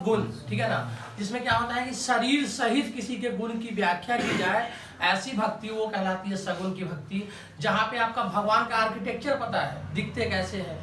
सगुण, ठीक है ना, जिसमें क्या होता है कि शरीर सहित किसी के गुण की व्याख्या की जाए, ऐसी भक्ति वो कहलाती है सगुण की भक्ति, जहाँ पे आपका भगवान का आर्किटेक्चर पता है, दिखते कैसे हैं,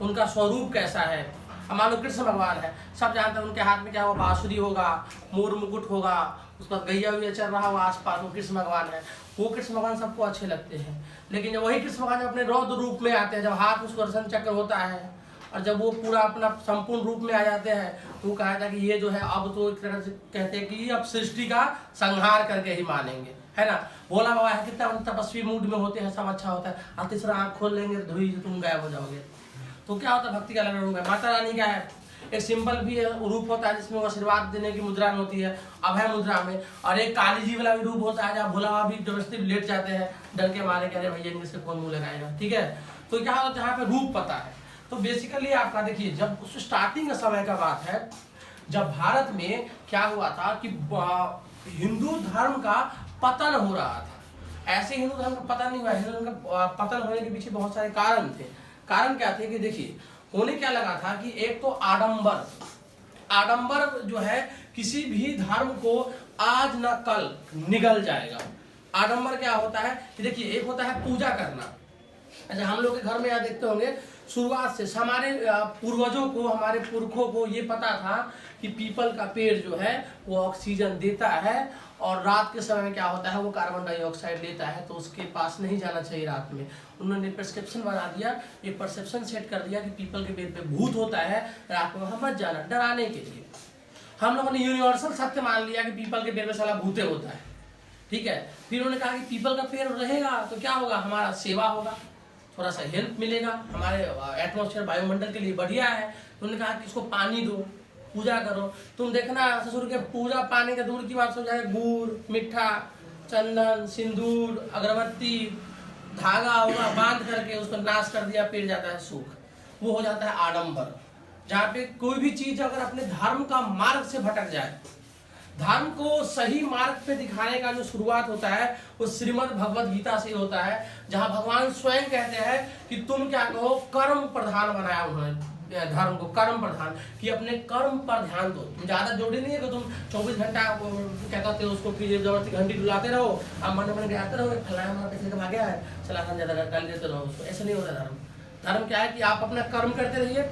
उनका स्वरूप कैसा है। अब मान लो कृष्ण भगवान है, सब जानते हैं उनके हाथ में क्या होगा, बांसुरी होगा, मोर मुकुट होगा, उस पर गैया हुआ चल रहा होगा आसपास, वो कृष्ण भगवान है। वो कृष्ण भगवान सबको अच्छे लगते हैं, लेकिन जब वही कृष्ण भगवान जब अपने रौद्र रूप में आते हैं, जब हाथ में सुदर्शन चक्र होता है और जब वो पूरा अपना संपूर्ण रूप में आ जाते हैं, तो कहा था कि ये जो है अब तो एक तरह से कहते हैं कि अब सृष्टि का संहार करके ही मानेंगे, है ना। भोला बाबा है, कितना तपस्वी मूड में होते हैं, सब अच्छा होता है, और तीसरा आँख खोल लेंगे तो धुई तुम गायब हो जाओगे। तो क्या होता है, भक्ति का अलग रूप है। माता रानी का है, एक सिंपल भी रूप होता है जिसमें वो आशीर्वाद देने की मुद्रा में होती है, अभय मुद्रा में, और एक काली जी वाला भी रूप होता है जहाँ भोला बाबा भी जबरदस्ती लेट जाते हैं डर के मारे, कह रहे भैया इनमें से कौन मुँह लगाएगा, ठीक है। तो क्या होता है, यहाँ पे रूप पता है। तो बेसिकली आपका देखिए, जब स्टार्टिंग समय का बात है, जब भारत में क्या हुआ था कि हिंदू धर्म का पतन हो रहा था। ऐसे हिंदू धर्म का पतन नहीं हुआ, हिंदू धर्म का पतन होने के पीछे बहुत सारे कारण थे। कारण क्या थे कि देखिए, होने क्या लगा था कि एक तो आडंबर जो है किसी भी धर्म को आज न कल निगल जाएगा। आडंबर क्या होता है कि देखिए, एक होता है पूजा करना। अच्छा, हम लोग के घर में यहाँ देखते होंगे, शुरुआत से हमारे पूर्वजों को, हमारे पुरखों को ये पता था कि पीपल का पेड़ जो है वो ऑक्सीजन देता है, और रात के समय में क्या होता है, वो कार्बन डाइऑक्साइड लेता है, तो उसके पास नहीं जाना चाहिए रात में। उन्होंने प्रिस्क्रिप्शन बना दिया, ये परसेप्शन सेट कर दिया कि पीपल के पेड़ पे भूत होता है, रात में वहाँ मत जाना, डराने के लिए। हम लोगों ने यूनिवर्सल सत्य मान लिया कि पीपल के पेड़ पे साला भूते होता है, ठीक है। फिर उन्होंने कहा कि पीपल का पेड़ रहेगा तो क्या होगा, हमारा सेवा होगा, थोड़ा सा हेल्प मिलेगा, हमारे एटमॉस्फेयर वायुमंडल के लिए बढ़िया है। उन्होंने कहा कि इसको पानी दो, पूजा करो। तुम देखना ससुर के पूजा पानी का दूर की बात हो जाए, गुड़, मिठा, चंदन, सिंदूर, अगरबत्ती, धागा होगा, बांध करके उसको नाश कर दिया, पेड़ जाता है सूख। वो हो जाता है आडंबर, जहाँ पे कोई भी चीज अगर अपने धर्म का मार्ग से भटक जाए, धर्म को सही मार्ग पे दिखाने का जो शुरुआत होता है वो श्रीमद् भगवद गीता से होता है, जहाँ भगवान स्वयं कहते हैं कि तुम क्या कहो, कर्म प्रधान बनाया उन्होंने धर्म को, कर्म प्रधान, कि अपने कर्म पर ध्यान दो। तुम ज्यादा जोड़ी नहीं है कि तुम 24 घंटा क्या कहते हो उसको, जबरदस्ती घंटी डुलाते रहो, अब मन मन गिराते रहो, फलाना पैसे कमा गया है, सलाह ज्यादा गाली देते रहो उसको। ऐसा नहीं होता धर्म। धर्म क्या है कि आप अपना कर्म करते रहिए,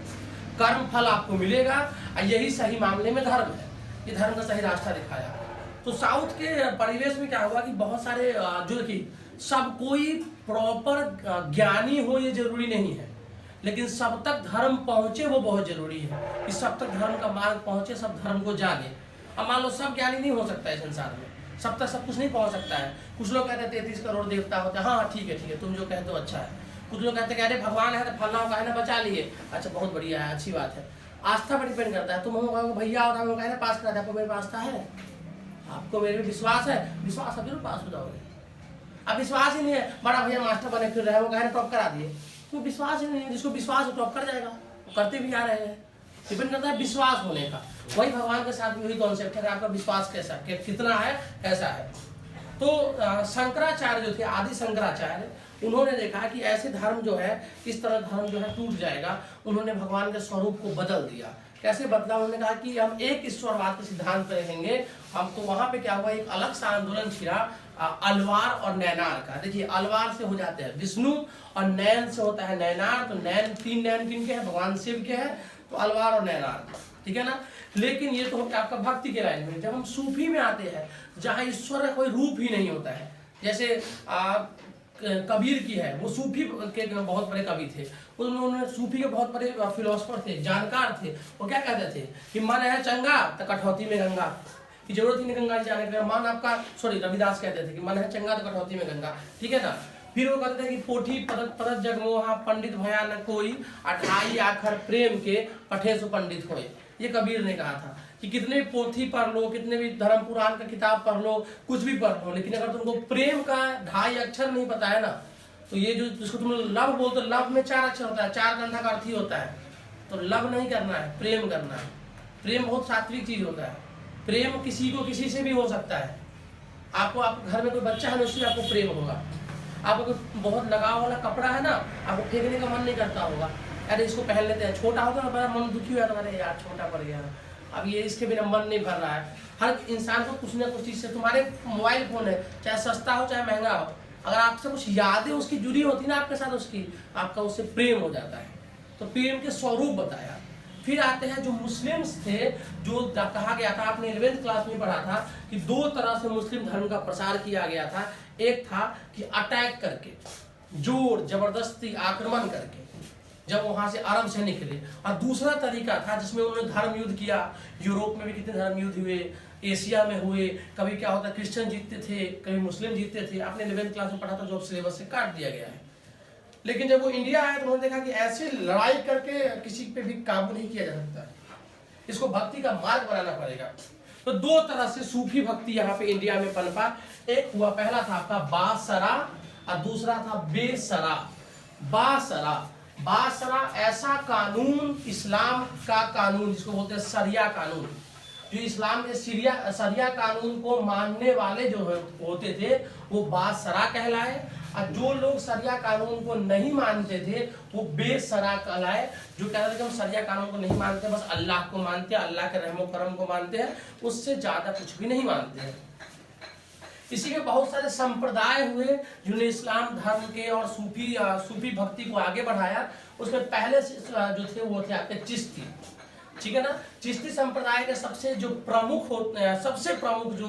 कर्म फल आपको मिलेगा, और यही सही मामले में धर्म है। ये धर्म का सही रास्ता दिखाया। तो साउथ के परिवेश में क्या हुआ कि बहुत सारे जो कि सब कोई प्रॉपर ज्ञानी हो ये जरूरी नहीं है, लेकिन सब तक धर्म पहुंचे वो बहुत जरूरी है, कि सब तक धर्म का मार्ग पहुंचे, सब धर्म को जागे। अब मान लो सब ज्ञानी नहीं हो सकता है संसार में, सब तक सब कुछ नहीं पहुंच सकता है। कुछ लोग कहते हैं 33 करोड़ देवता होते हैं, हाँ ठीक है, तुम जो कहते हो अच्छा है। कुछ लोग कहते हैं अरे भगवान है तो फलना का है ना, बचा लिए, अच्छा बहुत बढ़िया है, अच्छी बात है। आस्था पर डिपेंड करता है। तुम हम कहोगे भैया और हम कहना पास करा, आपको मेरे पास आस्था है, आपको मेरे में विश्वास है, विश्वास है जरूर पास हो जाओगे। अब विश्वास ही नहीं है, बड़ा भैया मास्टर बने फिर रहे, वो कहना टॉप करा दिए, तो विश्वास ही नहीं है। जिसको विश्वास है टॉप कर जाएगा, वो करते भी आ रहे हैं। डिपेंड करता है विश्वास होने का। वही भगवान के साथ भी वही कॉन्सेप्ट है कि आपका विश्वास कैसा, कितना है, कैसा है। तो शंकराचार्य जो थे, आदि शंकराचार्य, उन्होंने देखा कि ऐसे धर्म जो है, इस तरह धर्म जो है टूट जाएगा। उन्होंने भगवान के स्वरूप को बदल दिया। कैसे बदला? उन्होंने कहा कि हम एक ईश्वरवाद के सिद्धांत पर रहेंगे हम। तो वहां पे क्या हुआ, एक अलग सा आंदोलन छिड़ा अलवार और नैनार का। देखिए, अलवार से हो जाते हैं विष्णु और नैन से होता है नैनार। तो नैन, तीन नैन किन के हैं? भगवान शिव के हैं। तो अलवार और नैनार, ठीक है ना। लेकिन ये तो आपका भक्ति के लाइन में। जब हम सूफी में आते हैं, जहाँ ईश्वर का कोई रूप ही नहीं होता है, जैसे कबीर की है, वो सूफी के बहुत बड़े कवि थे। उन्होंने सूफी के बहुत बड़े फिलोसफर थे, जानकार थे। वो क्या कहते थे कि मन है चंगा तो कठौती में गंगा, की जरूरत ही नहीं गंगा जी जाने के लिए। मन आपका, सॉरी, रविदास कहते थे कि मन है चंगा तो कठौती में गंगा, ठीक है ना। फिर वो कहते थे कि पोठी परत परत जगमोहा, पंडित भया न कोई, 28 आखर प्रेम के पठे सो पंडित होए। ये कबीर ने कहा था कि कितने भी पोथी पढ़ लो, कितने भी धर्म पुराण का किताब पढ़ लो, कुछ भी पढ़ लो, लेकिन अगर तुमको प्रेम का 2.5 अक्षर नहीं पता है ना, तो ये जो जिसको तुम लव बोलते हो, लव में 4 अक्षर होता है, 4 गंधा का अर्थ ही होता है। तो लव नहीं करना है, प्रेम करना है। प्रेम बहुत सात्विक चीज होता है। प्रेम किसी को किसी से भी हो सकता है। आपको, आप घर में कोई बच्चा है, उससे आपको प्रेम होगा। आपको बहुत लगाव वाला कपड़ा है ना, आपको फेंकने का मन नहीं करता होगा, अरे इसको पहन लेते हैं। छोटा होगा ना, बड़ा मन दुखी हुआ, अरे यार छोटा पड़ गया, अब ये इसके बिना मन नहीं भर रहा है। हर इंसान को कुछ ना कुछ चीज़ से, तुम्हारे मोबाइल फ़ोन है, चाहे सस्ता हो चाहे महंगा हो, अगर आपसे कुछ यादें उसकी जुड़ी होती ना आपके साथ, उसकी आपका उससे प्रेम हो जाता है। तो प्रेम के स्वरूप बताया। फिर आते हैं जो मुस्लिम्स थे, जो कहा गया था, आपने 11th क्लास में पढ़ा था कि 2 तरह से मुस्लिम धर्म का प्रसार किया गया था। एक था कि अटैक करके, जोर जबरदस्ती आक्रमण करके, जब वहां से अरब से निकले, और दूसरा तरीका था जिसमें उन्होंने धर्म युद्ध किया। यूरोप में भी कितने धर्म युद्ध हुए, एशिया में हुए, कभी क्या होता क्रिश्चियन जीतते थे, कभी मुस्लिम जीतते थे। आपने 11th क्लास में पढ़ा था, जो सिलेबस से काट दिया गया है। लेकिन जब वो इंडिया आया तो उन्होंने देखा कि ऐसे लड़ाई करके किसी पे भी काबू नहीं किया जा सकता, इसको भक्ति का मार्ग बनाना पड़ेगा। तो 2 तरह से सूफी भक्ति यहाँ पे इंडिया में पनपा। एक हुआ, पहला था आपका बासरा और दूसरा था बेसरा। बासरा, बासरा ऐसा कानून, इस्लाम का कानून जिसको बोलते हैं शरिया कानून, जो इस्लाम के शरिया कानून को मानने वाले जो होते थे वो बासरा कहलाए, और जो लोग शरिया कानून को नहीं मानते थे वो बेसरा कहलाए। जो कहते थे कि हम शरिया कानून को नहीं मानते, बस अल्लाह को मानते हैं, अल्लाह के रहमो करम को मानते हैं, उससे ज्यादा कुछ भी नहीं मानते हैं। इसी में बहुत सारे संप्रदाय हुए जिन्होंने इस्लाम धर्म के और सूफी भक्ति को आगे बढ़ाया। उसमें पहले जो थे वो थे आपके चिश्ती, ठीक है ना। चिश्ती संप्रदाय के सबसे जो प्रमुख होते हैं, सबसे प्रमुख जो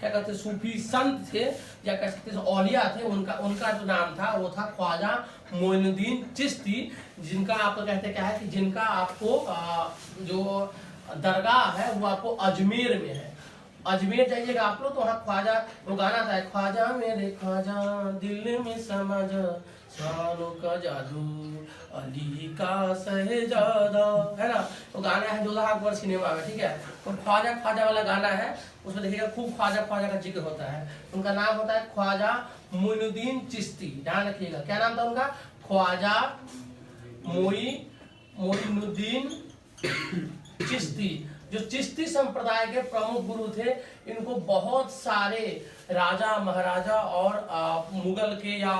क्या कहते हैं सूफी संत थे या कह सकते हैं औलिया थे, उनका जो नाम था वो था ख्वाजा मोइनुद्दीन चिश्ती, जिनका आपको कहते क्या है कि जिनका आपको जो दरगाह है वो आपको अजमेर में है। अजमेर जाइएगा आप लोग तो वहाँ ख्वाजा, वो गाना था, ख्वाजा मेरे ख्वाजा दिल में समझ सालों का जादू अली का सहजादा, है ना। तो गाना है जोधा अकबर सिनेमा में, ठीक है। तो ख्वाजा ख्वाजा वाला गाना है, उसमें देखिएगा खूब ख्वाजा ख्वाजा का जिक्र होता है। उनका नाम होता है ख्वाजा मोइनुद्दीन चिश्ती, ध्यान रखिएगा। क्या नाम था उनका? ख्वाजा मोइनुद्दीन चिश्ती। जो चिश्ती संप्रदाय के प्रमुख गुरु थे, इनको बहुत सारे राजा महाराजा और मुगल के या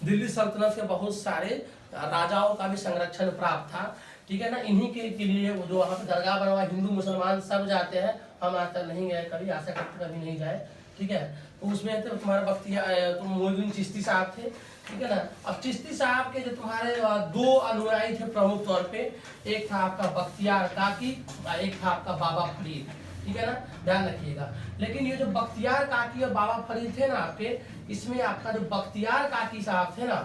दिल्ली सल्तनत के बहुत सारे राजाओं का भी संरक्षण प्राप्त था, ठीक है ना। इन्हीं के लिए वो जो वहाँ पे दरगाह बना हुआ, हिंदू मुसलमान सब जाते हैं। हम आज तक नहीं गए, कभी आशा करते कभी नहीं जाए, ठीक है। तो उसमें तो तुम्हारा बख्तियार तुम मोइनुद्दीन चिश्ती साहब थे, ठीक है ना। अब चिश्ती साहब के जो तुम्हारे 2 अनुयायी थे प्रमुख तौर पे, एक था आपका बख्तियार काकी और एक था आपका बाबा फरीद, ठीक है ना, ध्यान रखिएगा। लेकिन ये जो बख्तियार काकी और बाबा फरीद थे ना आपके, इसमें आपका जो बख्तियार काकी साहब थे ना,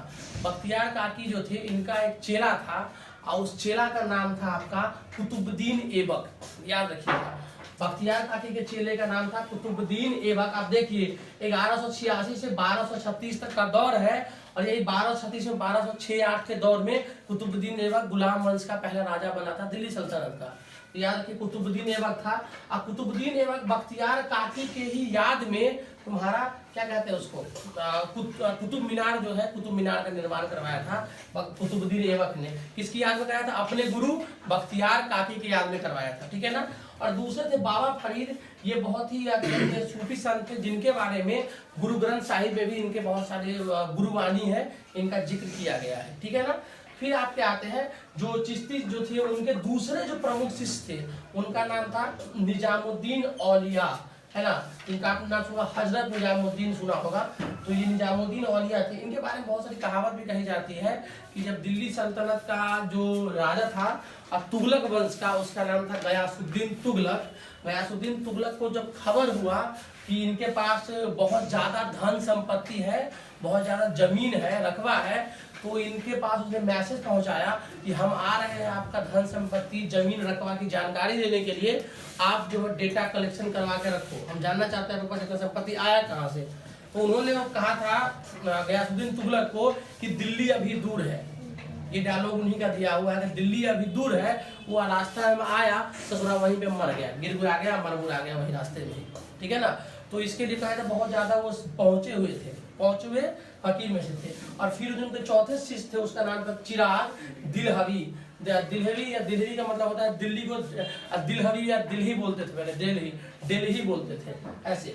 बख्तियार काकी जो थे, इनका एक चेला था और उस चेला का नाम था आपका कुतुबुद्दीन ऐबक, याद रखिएगा। बख्तियार काकी के चेले का नाम था कुतुबुद्दीन ऐबक। आप देखिए 1186 से 1236 तक का दौर है, और यही 1236 में 1206-8 के दौर में कुतुबुद्दीन ऐबक गुलाम वंश का पहला राजा बना था दिल्ली सल्तनत का। तो याद रखिए कुतुबुद्दीन ऐबक था। और कुतुबुद्दीन ऐबक बख्तियार काकी के ही याद में तुम्हारा क्या कहते हैं उसको, कुतुब मीनार जो है, कुतुब मीनार का निर्माण करवाया था कुतुबुद्दीन ऐबक ने। किसकी याद में कराया था? अपने गुरु बख्तियार काकी की याद में करवाया था, ठीक है ना। और दूसरे थे बाबा फरीद, ये बहुत ही सूफी संत थे, जिनके बारे में गुरु ग्रंथ साहिब में भी इनके बहुत सारे गुरुवाणी है, इनका जिक्र किया गया है, ठीक है ना। फिर आपके आते हैं जो चिश्ती जो थे, उनके दूसरे जो प्रमुख शिष्य थे, उनका नाम था निजामुद्दीन औलिया, है ना। इनका नाम सुना, हजरत निजामुद्दीन सुना होगा। तो ये निजामुद्दीन औलिया थे। इनके बारे में बहुत सारी कहावत भी कही जाती है कि जब दिल्ली सल्तनत का जो राजा था अब तुगलक वंश का, उसका नाम था गयासुद्दीन तुगलक। गयासुद्दीन तुगलक को जब खबर हुआ कि इनके पास बहुत ज्यादा धन संपत्ति है, बहुत ज्यादा जमीन है, रकबा है, तो इनके पास उसने मैसेज पहुंचाया कि हम आ रहे हैं आपका धन संपत्ति जमीन रकबा की जानकारी लेने के लिए, आप जो है डेटा कलेक्शन करवा के रखो, हम जानना चाहते हैं आपके पास इतना संपत्ति आया कहाँ से। तो उन्होंने कहा था गयासुद्दीन तुगलक को कि दिल्ली अभी दूर है, ये डायलॉग उन्हीं का दिया हुआ है कि दिल्ली अभी दूर है। वो रास्ता में आया, ससुरा वहीं पे मर गया, गिर गुरा गया, मर गुरा गया वहीं रास्ते में, ठीक है ना। तो इसके लिए कहा था बहुत ज्यादा वो पहुंचे हुए फकीर में से थे। और फिर उनके चौथे शिष्य थे, उसका नाम था चिराग दिलहरी। दिलहरी का मतलब होता है दिल्ली को, दिलहरी या दिल्ही बोलते थे पहले, दिल्ही बोलते थे ऐसे।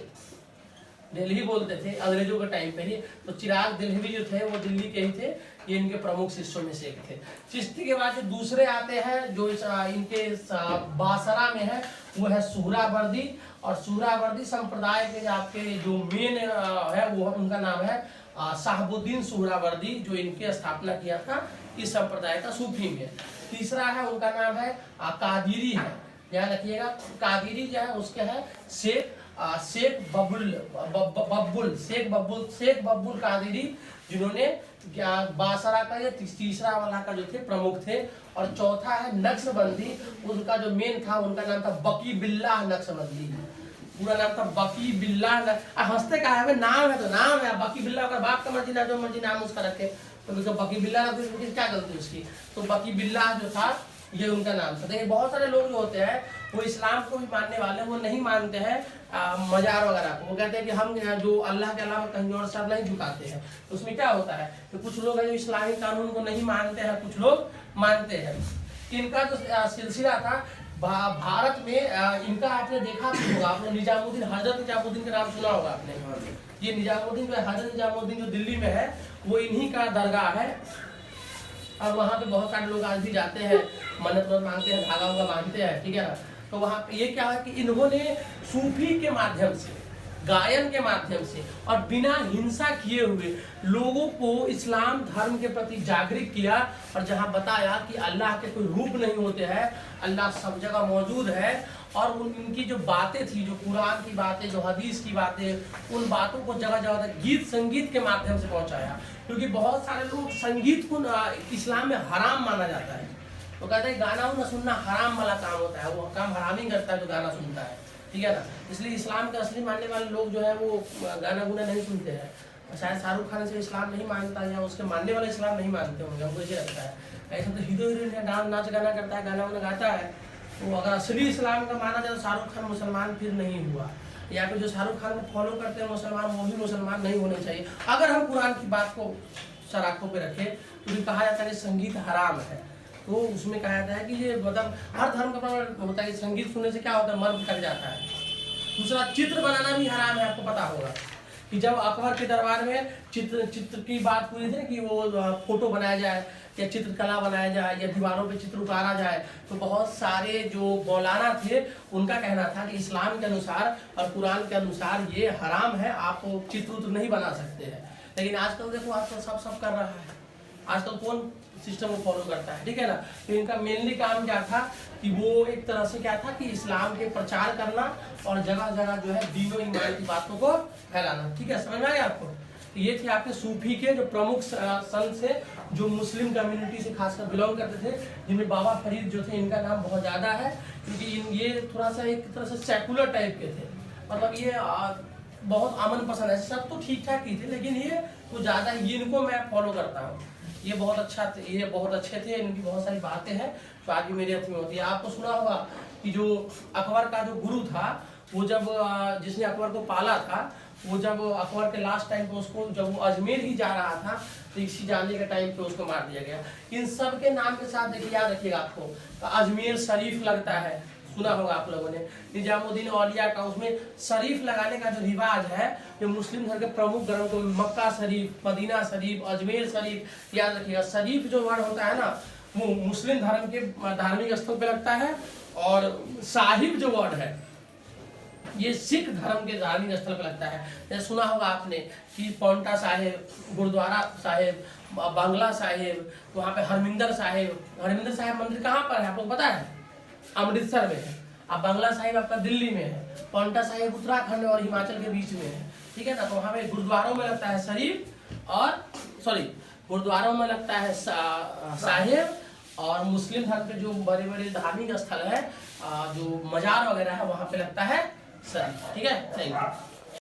दिल्ली बोलते थे अंग्रेजों के टाइम पे ही। तो चिराग दिल्हवी जो थे वो दिल्ली के ही थे, ये इनके प्रमुख शिष्यों में से एक थे। चिश्ती के बाद जो दूसरे आते हैं जो इनके बासरा में है वो है सुहरावर्दी। और सुहरावर्दी संप्रदाय के आपके जो मेन है वो उनका नाम है शाहबुद्दीन सुहरावर्दी, जो इनके स्थापना किया था इस संप्रदाय का सूफी में। तीसरा है उनका नाम है कादिरी है, ध्यान रखिएगा। कादिरी जो है उसके है शेख बब्बुल कादिरी, जिन्होंने बासरा का ये तीसरा वाला का जो थे प्रमुख थे। और चौथा है नक्शबंदी, उनका जो मेन था उनका नाम था बकी बिल्लाह नक्शबंदी, पूरा नाम था बकी बिल्लाह। हंसते का है, नाम है तो नाम है बकी बिल्लाह, अगर बाप का मर्जी ना जो मर्जी नाम उसका रखे तो बकी बिल्लाह क्या गलती उसकी। तो बकी बिल्लाह जो था ये उनका नाम था। देखिए बहुत सारे लोग जो होते हैं वो इस्लाम को भी मानने वाले, वो नहीं मानते हैं मजार वगैरह को। वो कहते हैं कि हम जो अल्लाह के अलावा कहीं और सर नहीं झुकाते हैं। तो उसमें क्या होता है कि कुछ लोग हैं जो इस्लामी कानून को नहीं मानते हैं, कुछ लोग मानते हैं। इनका जो सिलसिला था भारत में, इनका आपने देखा होगा, आपने निजामुद्दीन, हजरत निजामुद्दीन का नाम सुना होगा आपने। ये निजामुद्दीन जो हजरत निजामुद्दीन जो दिल्ली में है वो इन्हीं का दरगाह है। और वहाँ पे बहुत सारे लोग आज भी जाते हैं, मन्नत मांगते हैं, धागा वागा बांधते हैं, ठीक है ना। तो वहाँ पे ये क्या है कि इन्होंने सूफी के माध्यम से, गायन के माध्यम से और बिना हिंसा किए हुए लोगों को इस्लाम धर्म के प्रति जागृत किया। और जहाँ बताया कि अल्लाह के कोई रूप नहीं होते हैं, अल्लाह सब जगह मौजूद है। और उनकी जो बातें थी, जो कुरान की बातें, जो हदीस की बातें, उन बातों को जगह जगह गीत संगीत के माध्यम से पहुंचाया। क्योंकि बहुत सारे लोग संगीत को इस्लाम में हराम माना जाता है। तो कहते हैं गाना ना सुनना हराम वाला काम होता है, वो काम हराम ही करता है जो गाना सुनता है, ठीक है ना। इसलिए इस्लाम के असली मानने वाले लोग जो है वो गाना गुना नहीं सुनते हैं। शायद शाहरुख खान से इस्लाम नहीं मानता या उसके मानने वाले इस्लाम नहीं मानते होंगे, हमको ये लगता है। ऐसा तो हीरो हीरोइन डांस नाच गाना करता है, गाना वाना गाता है। तो अगर असली इस्लाम का माना जाए तो शाहरुख खान मुसलमान फिर नहीं हुआ, या फिर जो शाहरुख खान को फॉलो करते हैं मुसलमान, वो भी मुसलमान नहीं होने चाहिए। अगर हम कुरान की बात को सर आंखों पे रखें तो कहा जाता है कि संगीत हराम है। तो उसमें कहा जाता है कि ये मतलब हर धर्म का होता है कि संगीत सुनने से क्या होता है, मन थक जाता है। दूसरा, चित्र बनाना भी हराम है। आपको पता होगा कि जब अकबर के दरबार में चित्र की बात हुई थी कि वो फोटो बनाया जाए या चित्रकला बनाया जाए या दीवारों पे चित्र उतारा जाए, तो बहुत सारे जो मौलाना थे उनका कहना था कि इस्लाम के अनुसार और कुरान के अनुसार ये हराम है, आप चित्र नहीं बना सकते हैं। लेकिन आजकल देखो, आजकल सब कर रहा है। आजकल कौन सिस्टम को फॉलो करता है, ठीक है ना। तो इनका मेनली काम क्या था कि वो एक तरह से क्या था कि इस्लाम के प्रचार करना और जगह जगह जो है दीनों ईमान की बातों को फैलाना, ठीक है। समझ में आया आपको। तो ये थे आपके सूफी के जो प्रमुख संत से, जो मुस्लिम कम्युनिटी से खासकर बिलोंग करते थे, जिनमें बाबा फरीद जो थे, इनका नाम बहुत ज़्यादा है क्योंकि ये थोड़ा सा एक तरह से सेकुलर टाइप के थे। मतलब ये बहुत अमन पसंद है, सब तो ठीक ठाक ही थे लेकिन ये कुछ ज़्यादा, इनको मैं फॉलो करता हूँ। ये बहुत अच्छा थे, ये बहुत अच्छे थे, इनकी बहुत सारी बातें हैं जो आज भी मेरे हाथ में होती है। आपको सुना होगा कि जो अकबर का जो गुरु था, वो जब जिसने अकबर को पाला था, वो जब अकबर के लास्ट टाइम पे उसको, जब वो अजमेर ही जा रहा था तो इसी जाने के टाइम पे उसको मार दिया गया। इन सब के नाम के साथ देखिए, याद रखिएगा आपको, अजमेर शरीफ लगता है, सुना होगा आप लोगों ने। निजामुद्दीन औलिया का उसमें शरीफ लगाने का जो रिवाज है, जो मुस्लिम धर्म के प्रमुख ग्रंथों को मक्का शरीफ, मदीना शरीफ, अजमेर शरीफ, याद रखिएगा। शरीफ जो वर्ड होता है ना, वो मुस्लिम धर्म के धार्मिक स्थल पे लगता है। और साहिब जो वर्ड है, ये सिख धर्म के धार्मिक स्थल पे लगता है। जैसे सुना होगा आपने कि पौंटा साहिब, गुरुद्वारा साहिब, बांग्ला साहिब, वहाँ पे हरमिंदर साहिब मंदिर कहाँ पर है आपको पता है? अमृतसर में है। अब बांग्ला साहिब आपका दिल्ली में है, पौंटा साहिब उत्तराखंड और हिमाचल के बीच में है, ठीक है ना। तो वहाँ पे गुरुद्वारों में लगता है शरीफ, और गुरुद्वारों में लगता है साहिब, और मुस्लिम धर्म के जो बड़े बड़े धार्मिक स्थल है, जो मजार वगैरह है, वहाँ पे लगता है शरीफ, ठीक है। Thank you.